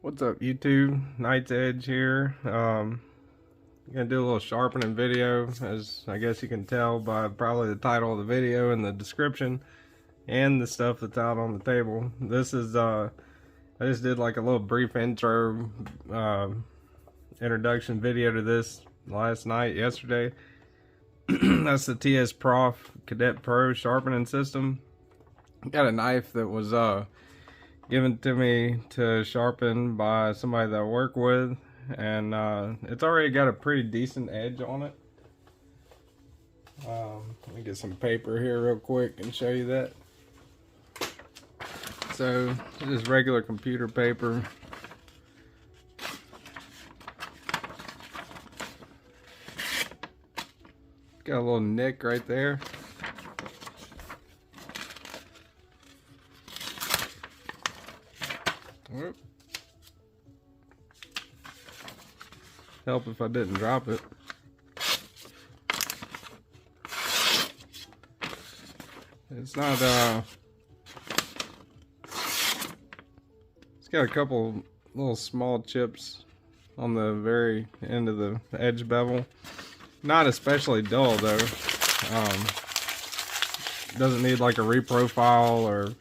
What's up, YouTube? Night's Edge here. Gonna do a little sharpening video, as I guess you can tell by probably the title of the video and the description and the stuff that's out on the table. This is I just did like a little brief intro introduction video to this yesterday. That's the TSProf Kadet Pro sharpening system. Got a knife that was given to me to sharpen by somebody that I work with, and it's already got a pretty decent edge on it. Let me get some paper here real quick and show you that. So just regular computer paper. Got a little nick right there. Whoop. Help if I didn't drop it. It's not it's got a couple little small chips on the very end of the edge bevel. Not especially dull though. Doesn't need like a reprofile or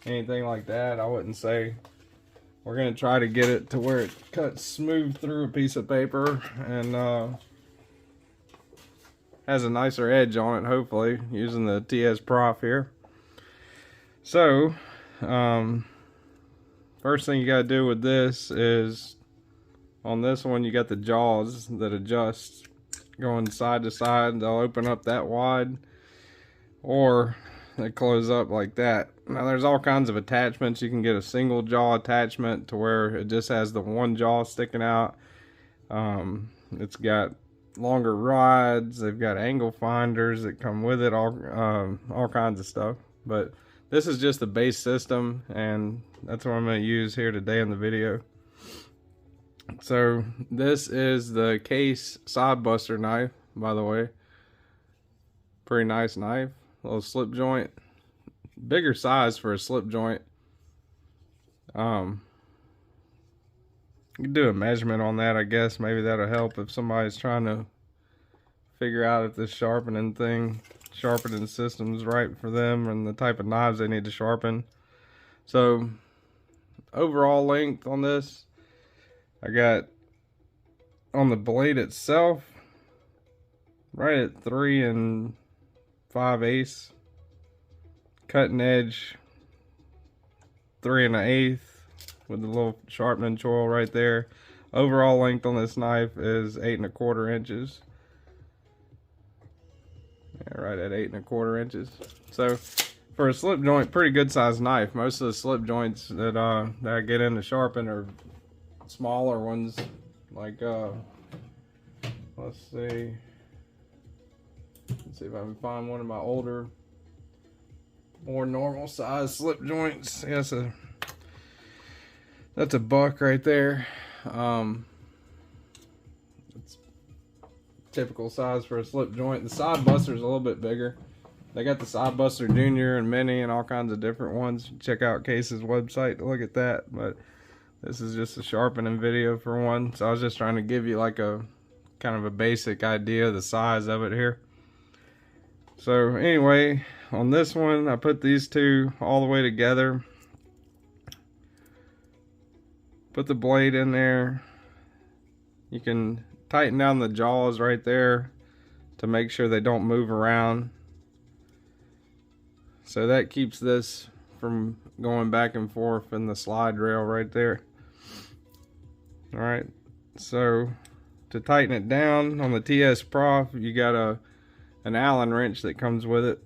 anything like that, I wouldn't say. We're going to try to get it to where it cuts smooth through a piece of paper and has a nicer edge on it, hopefully, using the TSProf here. So, first thing you got to do with this is, on this one you got the jaws that adjust going side to side. They'll open up that wide, or they close up like that. Now there's all kinds of attachments. You can get a single jaw attachment to where it just has the one jaw sticking out. It's got longer rods. They've got angle finders that come with it, all kinds of stuff. But this is just the base system, and that's what I'm going to use here today in the video. So this is the Case Sodbuster knife, by the way. Pretty nice knife. Little slip joint, bigger size for a slip joint. You can do a measurement on that, I guess. Maybe that'll help if somebody's trying to figure out if this sharpening system is right for them and the type of knives they need to sharpen. So overall length on this, I got on the blade itself right at 3 5/8, cutting edge 3 1/8 with the little sharpening choil right there. Overall length on this knife is 8 1/4 inches. Yeah, right at 8 1/4 inches. So for a slip joint, pretty good sized knife. Most of the slip joints that I get in to sharpen are smaller ones, like let's see if I can find one of my older, more normal size slip joints. Yes, that's a buck right there. It's typical size for a slip joint. The Sodbuster is a little bit bigger. They got the Sodbuster Junior and Mini and all kinds of different ones. Check out Case's website to look at that. But this is just a sharpening video for one. So I was just trying to give you like a kind of a basic idea of the size of it here. So anyway, on this one, I put these two all the way together. Put the blade in there. You can tighten down the jaws right there to make sure they don't move around. So that keeps this from going back and forth in the slide rail right there. Alright, so to tighten it down on the TSProf, you got an Allen wrench that comes with it.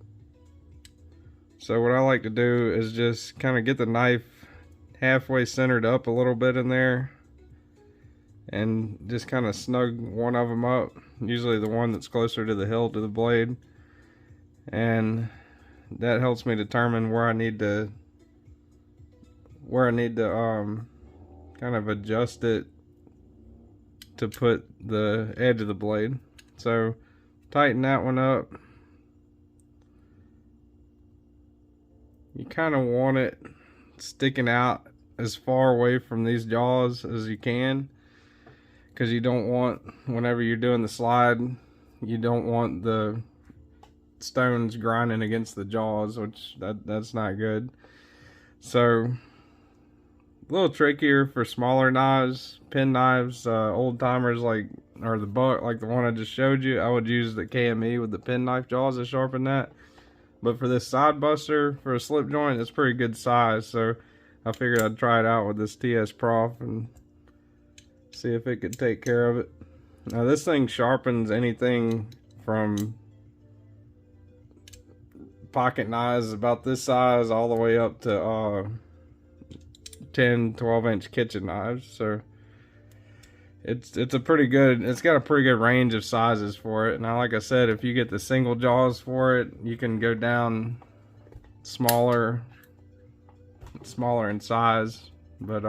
So what I like to do is just kind of get the knife halfway centered up a little bit in there and just kind of snug one of them up, usually the one that's closer to the hilt of the blade, and that helps me determine where I need to kind of adjust it to put the edge of the blade. So tighten that one up. You kind of want it sticking out as far away from these jaws as you can, because you don't want, whenever you're doing the slide, you don't want the stones grinding against the jaws, which that's not good. So a little trickier for smaller knives, pen knives, old timers like, or the buck, like the one I just showed you, I would use the KME with the pen knife jaws to sharpen that. But for this Sodbuster, for a slip joint, it's pretty good size, so I figured I'd try it out with this TSProf and see if it could take care of it. Now this thing sharpens anything from pocket knives about this size all the way up to 10-12 inch kitchen knives, so it's a pretty good, it's got a pretty good range of sizes for it. Now like I said, if you get the single jaws for it, you can go down smaller in size, but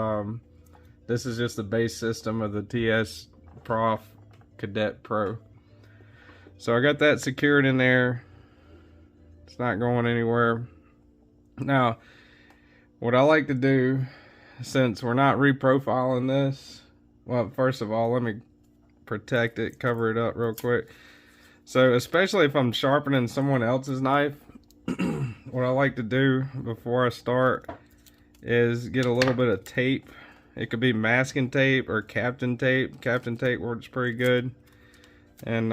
this is just the base system of the TSProf Kadet Pro. So I got that secured in there. It's not going anywhere. Now what I like to do, since we're not reprofiling this, well, first of all, let me protect it, cover it up real quick. So especially if I'm sharpening someone else's knife, what I like to do before I start is get a little bit of tape. It could be masking tape or Captain tape. Captain tape works pretty good. And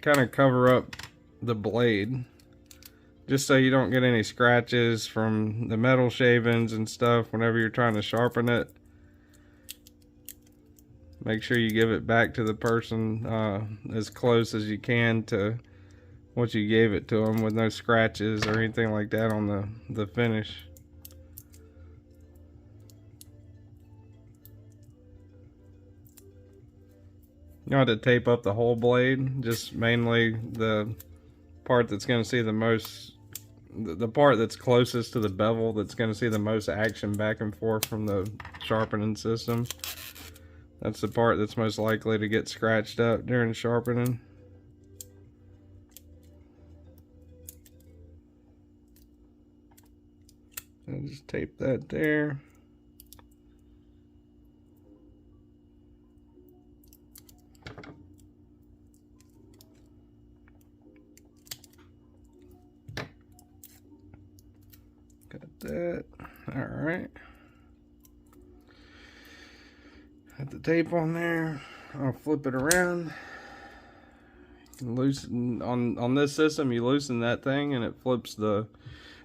kind of cover up the blade, just so you don't get any scratches from the metal shavings and stuff whenever you're trying to sharpen it. Make sure you give it back to the person as close as you can to what you gave it to them, with no scratches or anything like that on the finish. You don't have to tape up the whole blade, just mainly the part that's going to see the most, the part that's closest to the bevel, that's going to see the most action back and forth from the sharpening system. That's the part that's most likely to get scratched up during sharpening. And just tape that there. Got that. All right. Got the tape on there. I'll flip it around. You can loosen on this system. You loosen that thing, and it flips the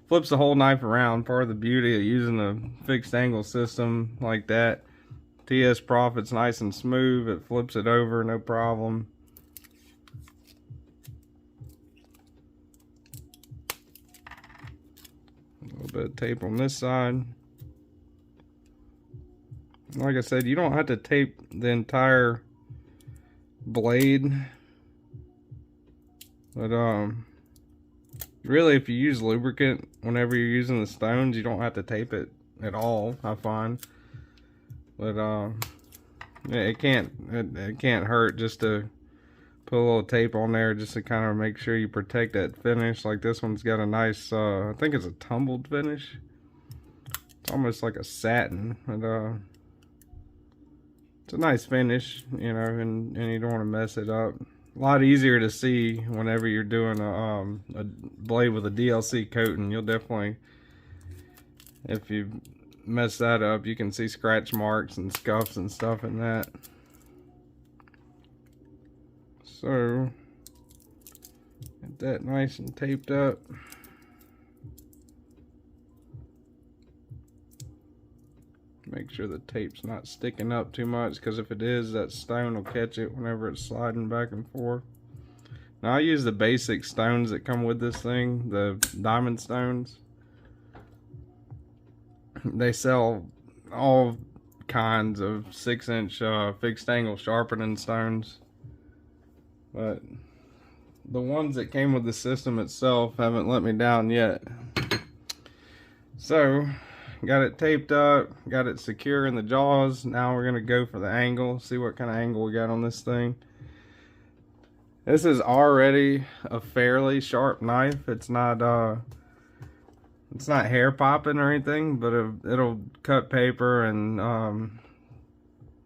whole knife around. Part of the beauty of using a fixed angle system like that. TSProf, it's nice and smooth. It flips it over, no problem. A little bit of tape on this side. Like I said, you don't have to tape the entire blade, but really, if you use lubricant whenever you're using the stones, you don't have to tape it at all, I find. But it can't hurt just to put a little tape on there, just to kind of make sure you protect that finish. Like this one's got a nice, I think it's a tumbled finish. It's almost like a satin, but it's a nice finish, you know, and you don't want to mess it up. A lot easier to see whenever you're doing a blade with a DLC coating. You'll definitely, if you mess that up, you can see scratch marks and scuffs and stuff in that. So, get that nice and taped up. Make sure the tape's not sticking up too much, because if it is, that stone will catch it whenever it's sliding back and forth. Now I use the basic stones that come with this thing, the diamond stones. They sell all kinds of 6-inch fixed angle sharpening stones, but the ones that came with the system itself haven't let me down yet. So got it taped up, got it secure in the jaws. Now we're gonna go for the angle, see what kind of angle we got on this thing. This is already a fairly sharp knife. It's not it's not hair popping or anything, but it'll cut paper and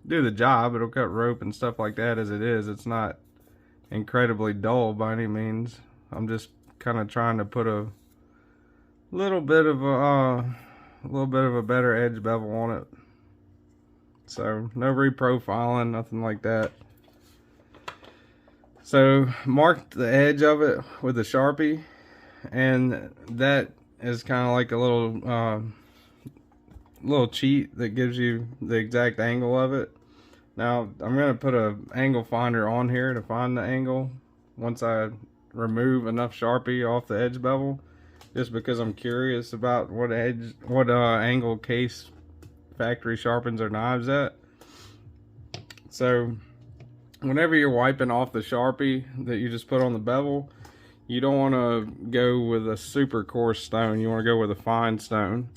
do the job. It'll cut rope and stuff like that as it is. It's not incredibly dull by any means. I'm just kind of trying to put a little bit of a better edge bevel on it. So no reprofiling, nothing like that. So marked the edge of it with a Sharpie, and that is kind of like a little cheat that gives you the exact angle of it. Now I'm going to put an angle finder on here to find the angle once I remove enough Sharpie off the edge bevel, just because I'm curious about what angle Case factory sharpens their knives at. So whenever you're wiping off the Sharpie that you just put on the bevel, you don't want to go with a super coarse stone. You want to go with a fine stone.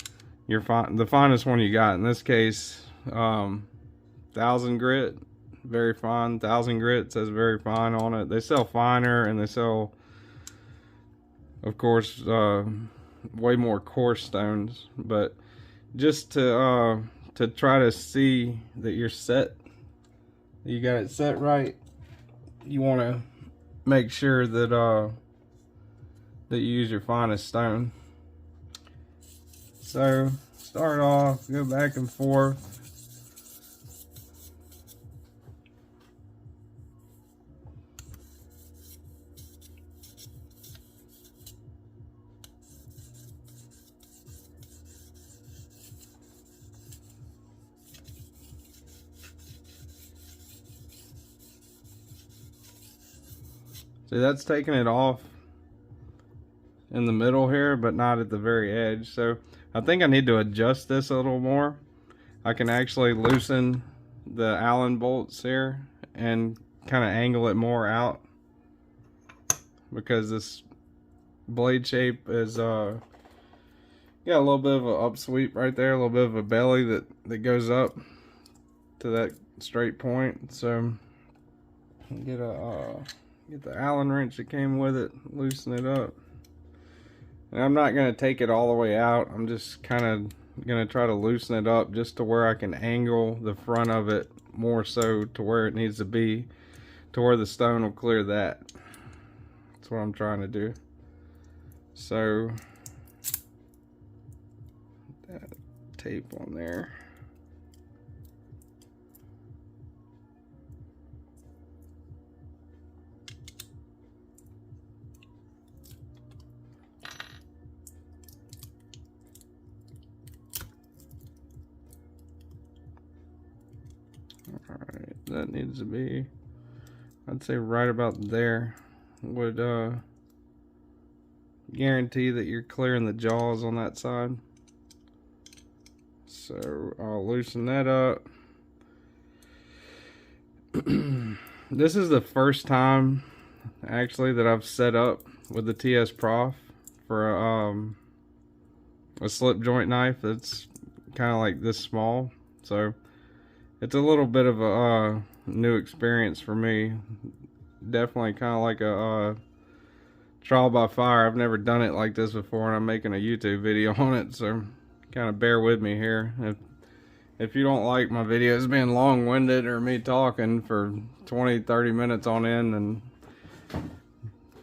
The finest one you got. In this case, 1000 grit, very fine. 1000 grit says very fine on it. They sell finer, and they sell, of course, way more coarse stones. But just to try to see that you're set, you got it set right, you want to make sure that that you use your finest stone. So start off, go back and forth. See, that's taking it off in the middle here, but not at the very edge. So I think I need to adjust this a little more. I can actually loosen the Allen bolts here and kind of angle it more out, because this blade shape is got a little bit of an upsweep right there, a little bit of a belly that goes up to that straight point. So get the Allen wrench that came with it, loosen it up. And I'm not going to take it all the way out. I'm just kind of going to try to loosen it up just to where I can angle the front of it more so to where it needs to be, to where the stone will clear that. That's what I'm trying to do. So that tape on there. Alright, that needs to be, I'd say right about there would guarantee that you're clearing the jaws on that side. So I'll loosen that up. This is the first time actually that I've set up with the TSProf for a slip joint knife that's kind of like this small. So it's a little bit of a new experience for me. Definitely kind of like a trial by fire. I've never done it like this before, and I'm making a YouTube video on it, so kind of bear with me here. If you don't like my videos being long-winded or me talking for 20-30 minutes on end, then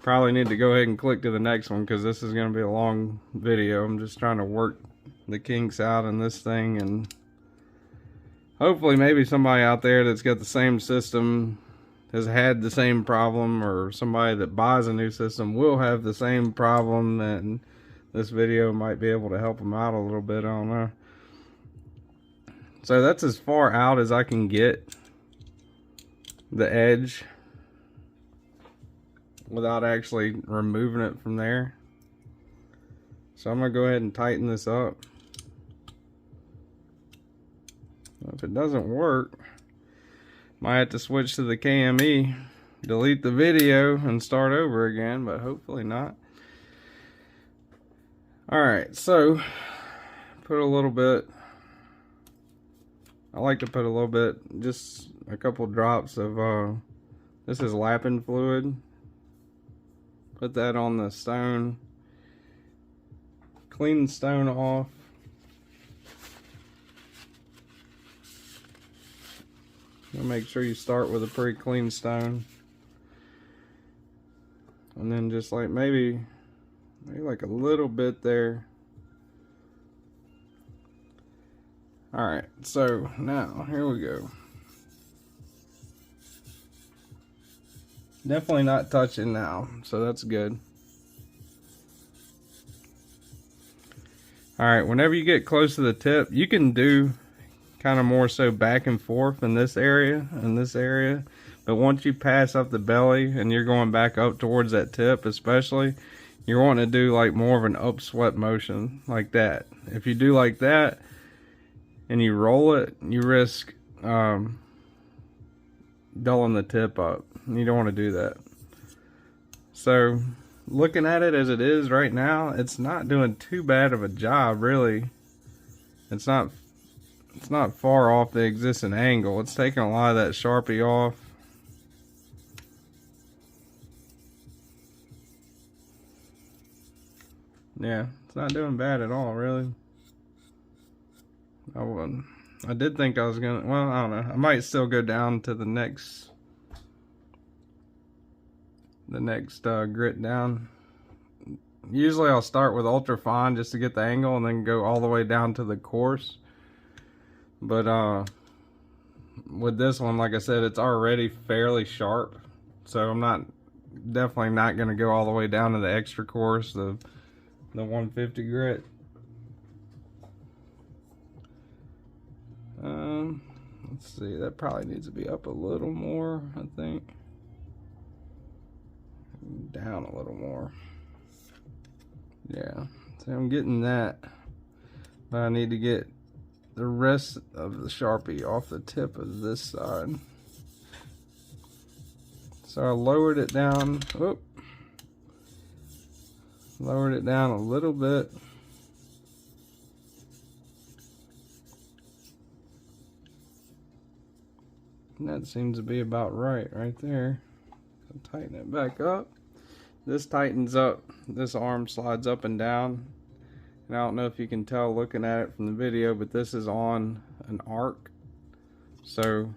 probably need to go ahead and click to the next one, because this is going to be a long video. I'm just trying to work the kinks out in this thing, and hopefully maybe somebody out there that's got the same system has had the same problem, or somebody that buys a new system will have the same problem, and this video might be able to help them out a little bit. I don't know. So that's as far out as I can get the edge without actually removing it from there. So I'm going to go ahead and tighten this up. If it doesn't work, might have to switch to the KME, delete the video, and start over again, but hopefully not. Alright, so put a little bit, I like to put a little bit, just a couple drops of, this is lapping fluid. Put that on the stone. clean the stone off. You'll make sure you start with a pretty clean stone. And then just like maybe like a little bit there. Alright, so now here we go. Definitely not touching now, so that's good. Alright, whenever you get close to the tip, you can do kind of more so back and forth in this area and this area. But once you pass up the belly and you're going back up towards that tip especially, you're wanting to do like more of an upswept motion like that. If you do like that and you roll it, you risk dulling the tip up. You don't want to do that. So looking at it as it is right now, it's not doing too bad of a job really. It's not far off the existing angle. It's taking a lot of that Sharpie off. Yeah, it's not doing bad at all, really. I did think I was gonna, well, I don't know. I might still go down to the next grit down. Usually I'll start with ultra fine just to get the angle and then go all the way down to the coarse. But with this one, like I said, it's already fairly sharp, so I'm definitely not going to go all the way down to the extra coarse, the 150 grit. Let's see, that probably needs to be up a little more, I think. Down a little more. Yeah, so I'm getting that, but I need to get the rest of the Sharpie off the tip of this side. So I lowered it down. Whoop. Lowered it down a little bit. And that seems to be about right there. So tighten it back up. This tightens up. This arm slides up and down. And I don't know if you can tell looking at it from the video, but this is on an arc. So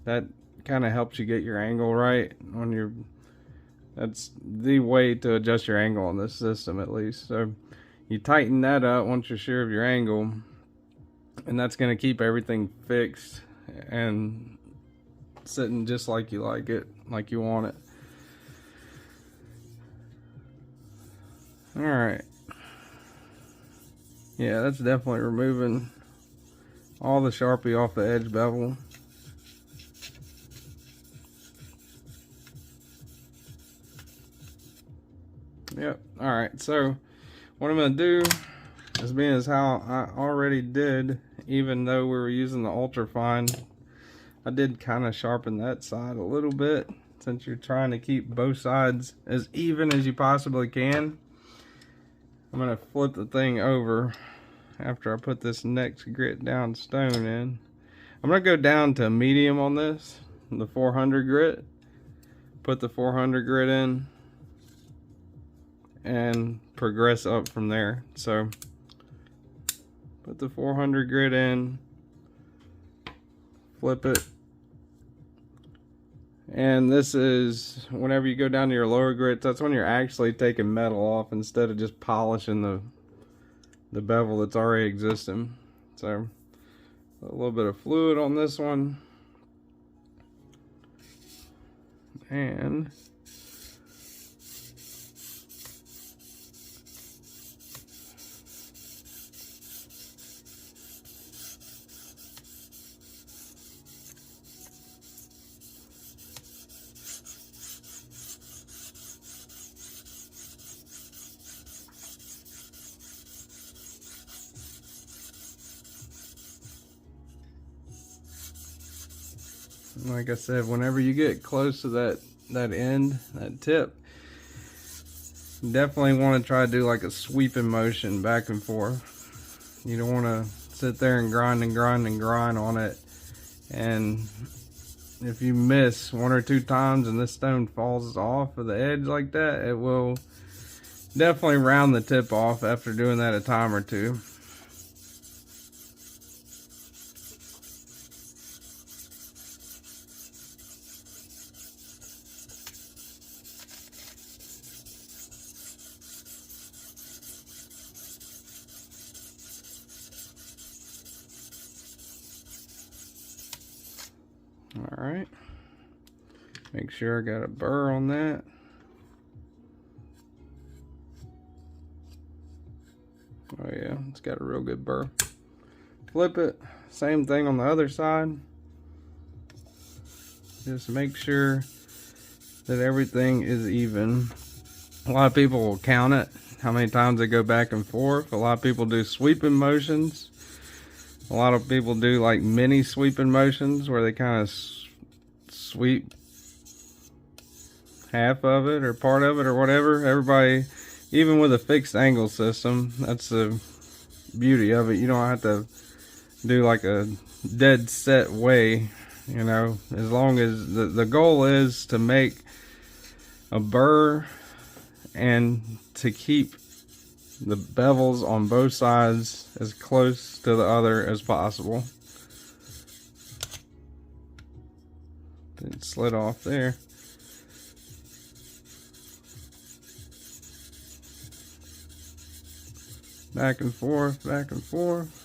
that kind of helps you get your angle right on your, that's the way to adjust your angle on this system at least. So you tighten that up once you're sure of your angle, and that's going to keep everything fixed and sitting just like you like it, like you want it. Alright. Yeah, that's definitely removing all the Sharpie off the edge bevel. Yep. Alright, so what I'm going to do is, being as how I already did, even though we were using the ultra fine, I did kind of sharpen that side a little bit, since you're trying to keep both sides as even as you possibly can. I'm going to flip the thing over after I put this next grit down stone in. I'm going to go down to medium on this, the 400 grit. Put the 400 grit in and progress up from there. So put the 400 grit in, flip it, and this is whenever you go down to your lower grits, that's when you're actually taking metal off instead of just polishing the bevel that's already existing. So a little bit of fluid on this one, and like I said, whenever you get close to that end, that tip, definitely want to try to do like a sweeping motion back and forth. You don't want to sit there and grind and grind and grind on it, and if you miss one or two times and this stone falls off of the edge like that, it will definitely round the tip off after doing that a time or two. Alright, make sure I got a burr on that. Oh yeah, it's got a real good burr. Flip it, same thing on the other side. Just make sure that everything is even. A lot of people will count it, how many times they go back and forth. A lot of people do sweeping motions. A lot of people do like mini sweeping motions where they kind of sweep half of it or part of it or whatever. Everybody, even with a fixed angle system, that's the beauty of it. You don't have to do like a dead set way, you know, as long as the goal is to make a burr and to keep the bevels on both sides as close to the other as possible. It slid off there. Back and forth, back and forth.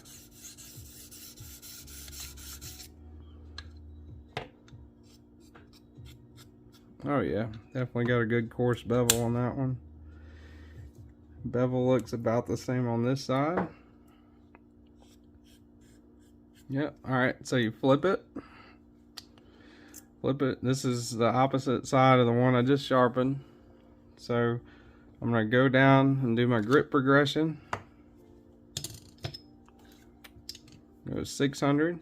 Oh yeah, definitely got a good coarse bevel on that one. Bevel looks about the same on this side. Yep, alright, so you flip it. Flip it. This is the opposite side of the one I just sharpened. So I'm going to go down and do my grip progression. Go 600.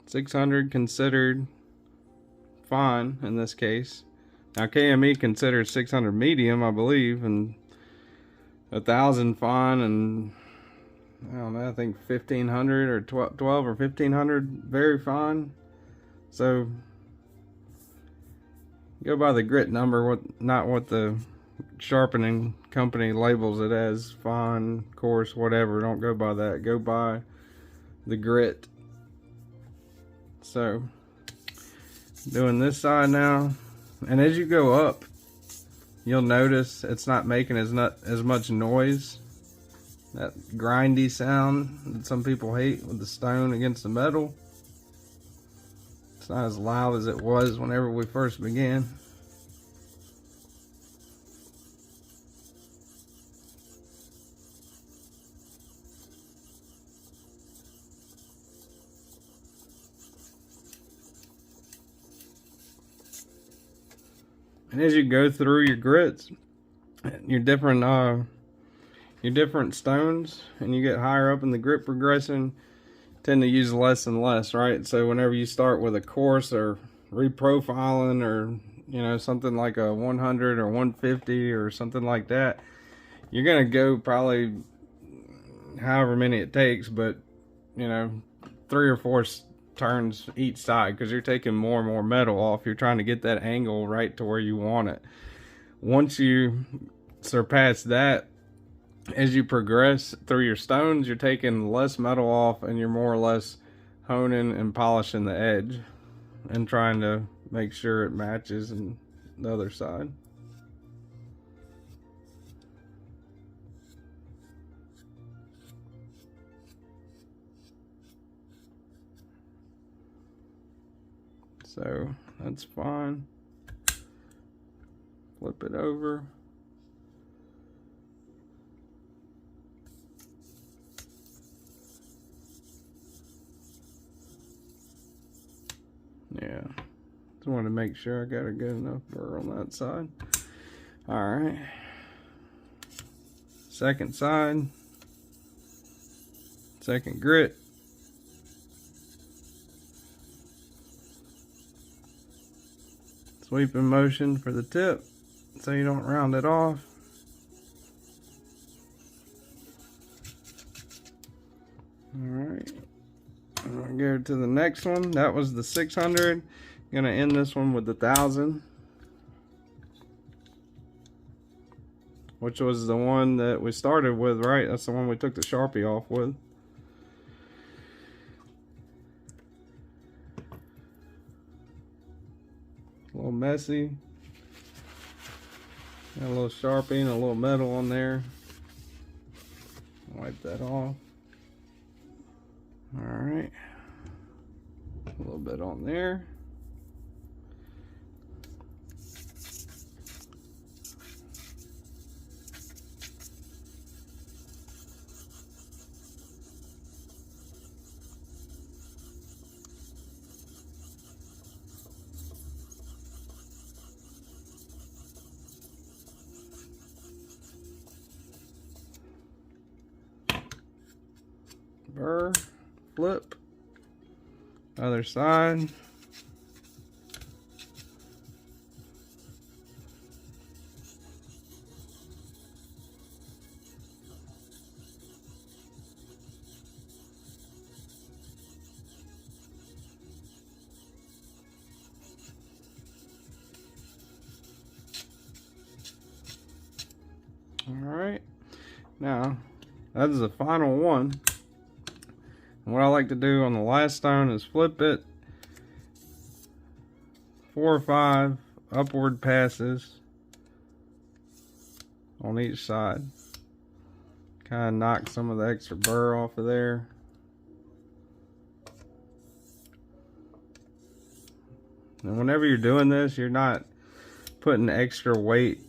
600 considered fine in this case. Now KME considers 600 medium, I believe, and 1000 fine, and I don't know, I think 1500 or 12 or 1500 very fine. So go by the grit number, not what the sharpening company labels it as, fine, coarse, whatever. Don't go by that. Go by the grit. So doing this side now, and as you go up, you'll notice it's not making as much noise. That grindy sound that some people hate with the stone against the metal. It's not as loud as it was whenever we first began. And as you go through your grits, your different stones, and you get higher up in the grit progression, tend to use less and less, right? So whenever you start with a coarse or reprofiling, or you know, something like a 100 or 150 or something like that, you're gonna go probably however many it takes, but you know, 3 or 4 turns each side, because you're taking more and more metal off. You're trying to get that angle right to where you want it. Once you surpass that, as you progress through your stones, you're taking less metal off, and you're more or less honing and polishing the edge and trying to make sure it matches in the other side. So that's fine. Flip it over. Yeah, just wanted to make sure I got a good enough burr on that side. All right, second side, second grit. Sweeping motion for the tip, so you don't round it off. Alright, I'm gonna go to the next one. That was the 600. Gonna end this one with the 1000. which was the one that we started with, right? That's the one we took the Sharpie off with. A little messy. Got a little Sharpie and a little metal on there. Wipe that off. Alright. A little bit on there. Burr, flip, other side. All right, now that is the final one. What I like to do on the last stone is flip it 4 or 5 upward passes on each side. Kind of knock some of the extra burr off of there. And whenever you're doing this, you're not putting extra weight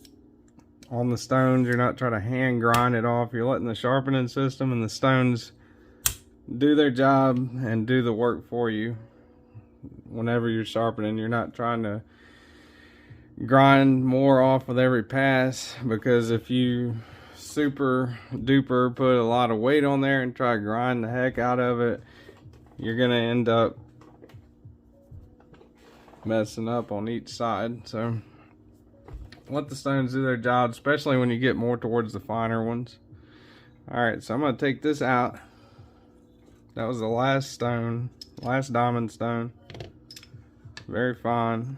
on the stones. You're not trying to hand grind it off. You're letting the sharpening system and the stones do their job and do the work for you. Whenever you're sharpening, you're not trying to grind more off with every pass, because if you super duper put a lot of weight on there and try to grind the heck out of it, you're gonna end up messing up on each side. So let the stones do their job, especially when you get more towards the finer ones. Alright, so I'm gonna take this out. That was the last stone, last diamond stone. Very fine.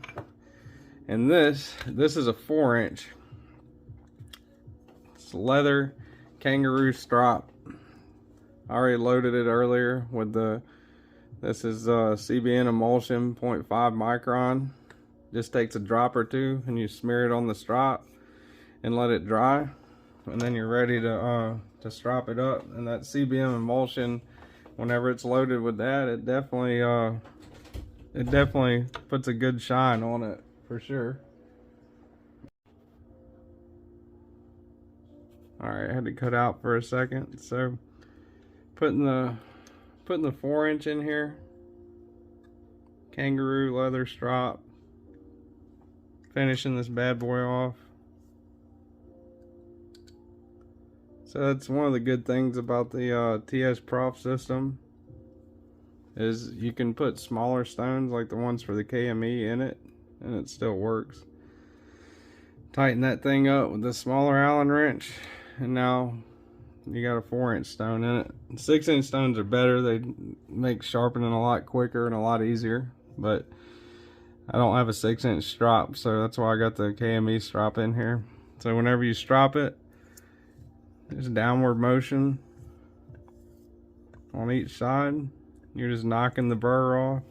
And this is a 4-inch. It's leather kangaroo strop. I already loaded it earlier with this is CBN emulsion 0.5 micron. Just takes a drop or two and you smear it on the strop and let it dry. And then you're ready to strap it up. And that CBN emulsion, whenever it's loaded with that, it definitely puts a good shine on it for sure. Alright, I had to cut out for a second. So putting the 4-inch in here, kangaroo leather strop, finishing this bad boy off. So that's one of the good things about the TSProf system, is you can put smaller stones like the ones for the KME in it and it still works. Tighten that thing up with the smaller Allen wrench and now you got a 4-inch stone in it. 6-inch stones are better. They make sharpening a lot quicker and a lot easier, but I don't have a 6-inch strop, so that's why I got the KME strop in here. So whenever you strop it, just downward motion on each side. You're just knocking the burr off.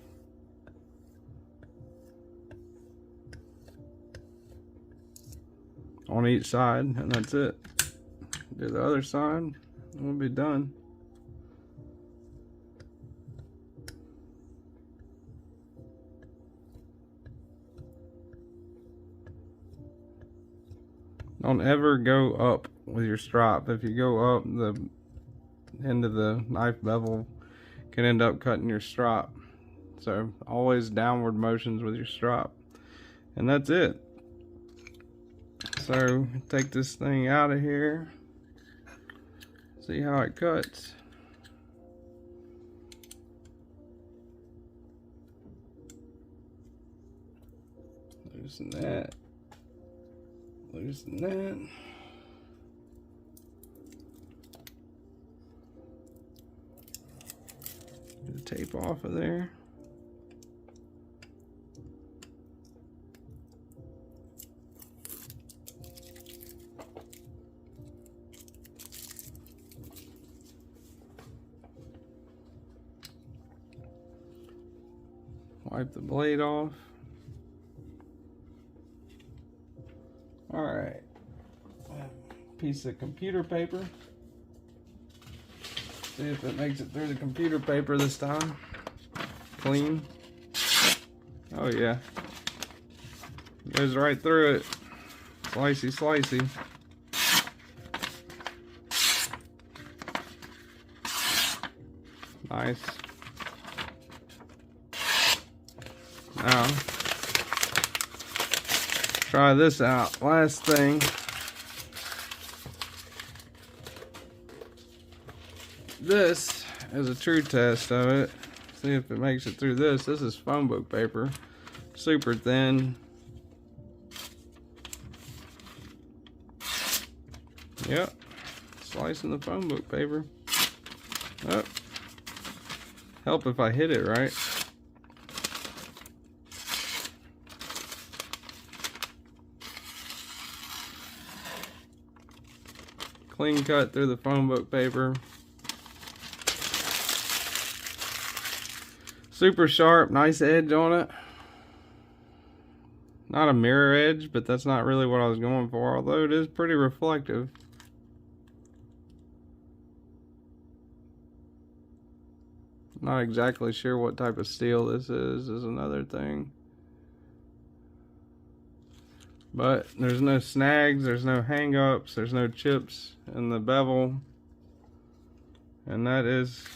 On each side, and that's it. Do the other side, and we'll be done. Don't ever go up with your strop. If you go up, the end of the knife bevel can end up cutting your strop. So always downward motions with your strop. And that's it. So take this thing out of here. See how it cuts. Loosen that. Loosen that. Get the tape off of there. Wipe the blade off. Alright. Piece of computer paper. See if it makes it through the computer paper this time. Clean. Oh yeah. Goes right through it. Slicey, slicey. Nice. Now, try this out. Last thing. This is a true test of it. See if it makes it through this. This is phone book paper. Super thin. Yep. Slicing the phone book paper. Oh. Help if I hit it right. Clean cut through the phone book paper. Super sharp, nice edge on it. Not a mirror edge, but that's not really what I was going for, although it is pretty reflective. Not exactly sure what type of steel this is another thing. But there's no snags, there's no hang-ups, there's no chips in the bevel. And that is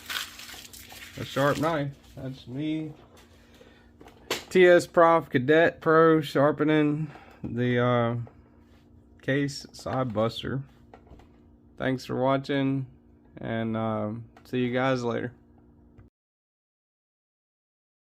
a sharp knife. That's me. TSProf Kadet Pro sharpening the Case Sodbuster. Thanks for watching, and see you guys later.